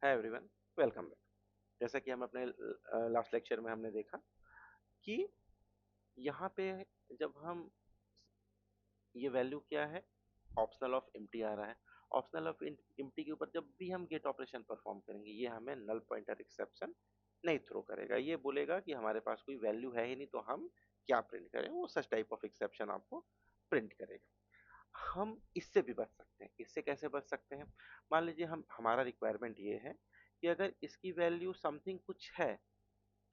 Hi everyone, welcome back. जैसा कि हम अपने लास्ट लेक्चर में हमने देखा कि यहाँ पे जब हम ये वैल्यू क्या है, ऑप्शनल ऑफ एम्प्टी आ रहा है। ऑप्शनल ऑफ एम्प्टी के ऊपर जब भी हम गेट ऑपरेशन परफॉर्म करेंगे ये हमें नल पॉइंटर एक्सेप्शन नहीं थ्रो करेगा। ये बोलेगा कि हमारे पास कोई वैल्यू है ही नहीं तो हम क्या प्रिंट करें, वो सच टाइप ऑफ एक्सेप्शन आपको प्रिंट करेगा। हम इससे भी बच सकते हैं। इससे कैसे बच सकते हैं? मान लीजिए हम हमारा रिक्वायरमेंट ये है कि अगर इसकी वैल्यू समथिंग कुछ है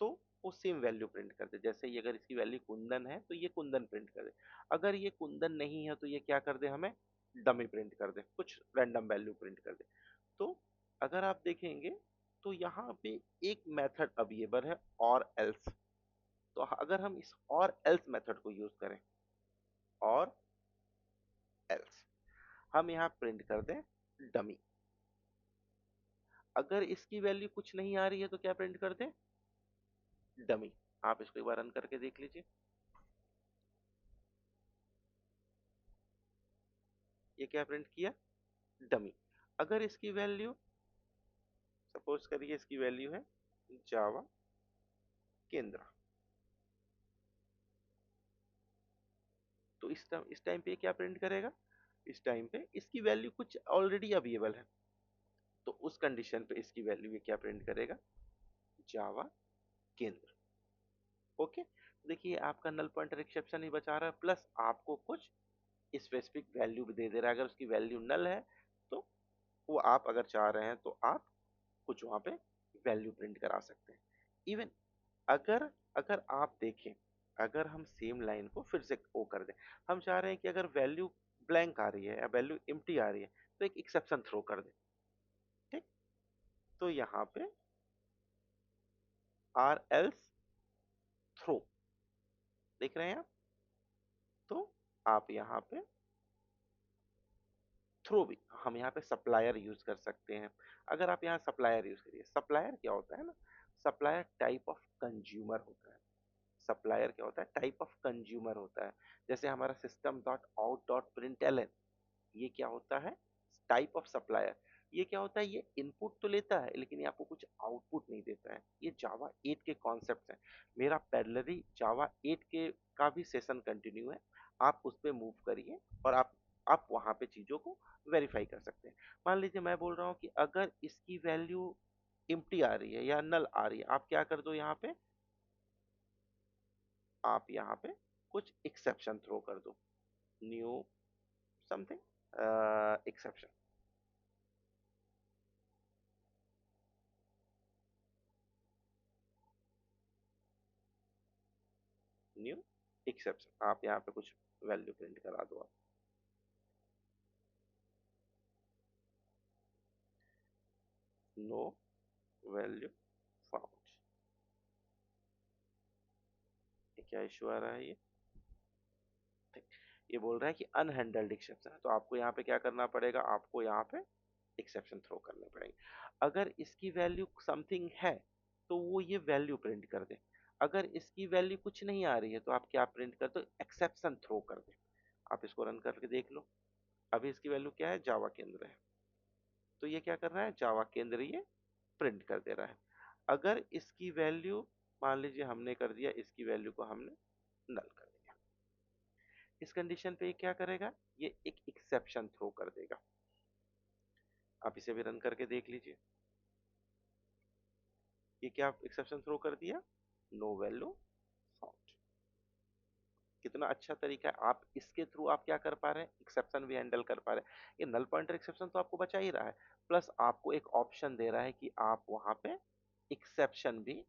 तो वो सेम वैल्यू प्रिंट कर दे। जैसे ये अगर इसकी वैल्यू कुंदन है तो ये कुंदन प्रिंट कर दे। अगर ये कुंदन नहीं है तो ये क्या कर दे, हमें डमी प्रिंट कर दे, कुछ रैंडम वैल्यू प्रिंट कर दे। तो अगर आप देखेंगे तो यहाँ पे एक मेथड अवेलेबल है, और एल्स। तो अगर हम इस और एल्स मेथड को यूज करें, और एल्स हम यहाँ प्रिंट कर दें डमी। अगर इसकी वैल्यू कुछ नहीं आ रही है तो क्या प्रिंट कर दें? डमी। आप इसको एक बार रन करके देख लीजिए। ये क्या प्रिंट किया? डमी। अगर इसकी वैल्यू, सपोज करिए इसकी वैल्यू है जावा केंद्र, तो इस टाइम पे क्या प्रिंट करेगा? इस टाइम पे इसकी वैल्यू कुछ ऑलरेडी अवेलेबल है, तो उस कंडीशन पे इसकी वैल्यू ये क्या प्रिंट करेगा? जावा केंद्र। ओके, देखिए आपका नल पॉइंटर एक्सेप्शन ही बचा रहा है, प्लस आपको कुछ स्पेसिफिक वैल्यू भी दे दे रहा है। अगर उसकी वैल्यू नल है तो वो आप अगर चाह रहे हैं तो आप कुछ वहां पे वैल्यू प्रिंट करा सकते हैं। इवन अगर अगर आप देखें, अगर हम सेम लाइन को फिर से वो कर दें, हम चाह रहे हैं कि अगर वैल्यू ब्लैंक आ रही है या वैल्यू एम्प्टी आ रही है तो एक एक्सेप्शन थ्रो कर दें। ठीक, तो यहाँ पे आर एल्स थ्रो देख रहे हैं आप, तो आप यहाँ पे थ्रो भी हम यहाँ पे सप्लायर यूज कर सकते हैं। अगर आप यहाँ सप्लायर यूज करिए, सप्लायर क्या होता है ना, सप्लायर टाइप ऑफ कंज्यूमर होता है। सप्लायर क्या होता है? टाइप ऑफ कंज्यूमर होता है। जैसे हमारा system dot out dot print L, ये क्या होता है? Type of supplier. ये क्या होता है? ये इनपुट तो लेता है लेकिन ये आपको कुछ आउटपुट नहीं देता है। ये जावा 8 के कॉन्सेप्ट हैं। मेरा पैरेलली जावा 8 के का भी सेशन कंटिन्यू है, आप उस पर मूव करिए और आप वहां पे चीजों को वेरीफाई कर सकते हैं। मान लीजिए मैं बोल रहा हूँ कि अगर इसकी वैल्यू एम्प्टी आ रही है या नल आ रही है, आप क्या कर दो यहाँ पे, आप यहाँ पे कुछ एक्सेप्शन थ्रो कर दो। New something exception, new exception, आप यहाँ पे कुछ वैल्यू प्रिंट करा दो। आप नो वैल्यू फाउंड, ये क्या इशू आ रहा है? ये ठीक, ये बोल रहा है कि अनहैंडल्ड एक्सेप्शन है, तो आपको यहाँ पे क्या करना पड़ेगा? आपको यहाँ पे एक्सेप्शन थ्रो करने पड़ेंगे। अगर इसकी वैल्यू समथिंग है तो वो ये वैल्यू प्रिंट कर दे। अगर इसकी वैल्यू कुछ नहीं आ रही है तो आप क्या प्रिंट कर दो? एक्सेप्शन थ्रो कर दे। आप इसको रन करके देख लो। अभी इसकी वैल्यू क्या है? जावा केंद्र है, तो ये क्या कर रहा है? जावा केंद्र ये प्रिंट कर दे रहा है। अगर इसकी वैल्यू, मान लीजिए हमने कर दिया, इसकी वैल्यू को हमने नल कर दिया, इस कंडीशन पे ये क्या करेगा? ये एक एक्सेप्शन थ्रो कर देगा। आप इसे भी रन करके देख लीजिए। ये क्या एक्सेप्शन थ्रो कर दिया? No value found. कितना अच्छा तरीका है। आप इसके थ्रू आप क्या कर पा रहे हैं? एक्सेप्शन भी हैंडल कर पा रहे हैं। ये नल पॉइंटर एक्सेप्शन तो आपको बचा ही रहा है, प्लस आपको एक ऑप्शन दे रहा है कि आप वहां पे एक्सेप्शन भी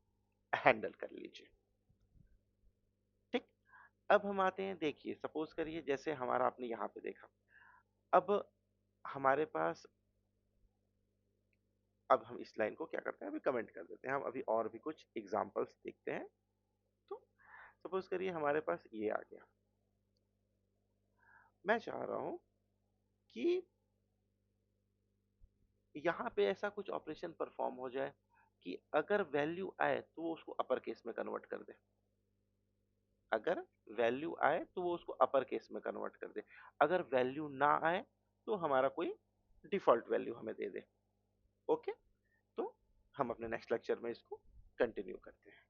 हैंडल कर लीजिए। ठीक, अब हम आते हैं, देखिए सपोज करिए जैसे हमारा आपने यहाँ पे देखा, अब हमारे पास, अब हम इस लाइन को क्या करते हैं, अभी कमेंट कर देते हैं। हम अभी और भी कुछ एग्जांपल्स देखते हैं। तो सपोज करिए हमारे पास ये आ गया। मैं चाह रहा हूं कि यहाँ पे ऐसा कुछ ऑपरेशन परफॉर्म हो जाए कि अगर वैल्यू आए तो वो उसको अपर केस में कन्वर्ट कर दे। अगर वैल्यू आए तो वो उसको अपर केस में कन्वर्ट कर दे। अगर वैल्यू ना आए तो हमारा कोई डिफॉल्ट वैल्यू हमें दे दे। ओके, हम अपने नेक्स्ट लेक्चर में इसको कंटिन्यू करते हैं।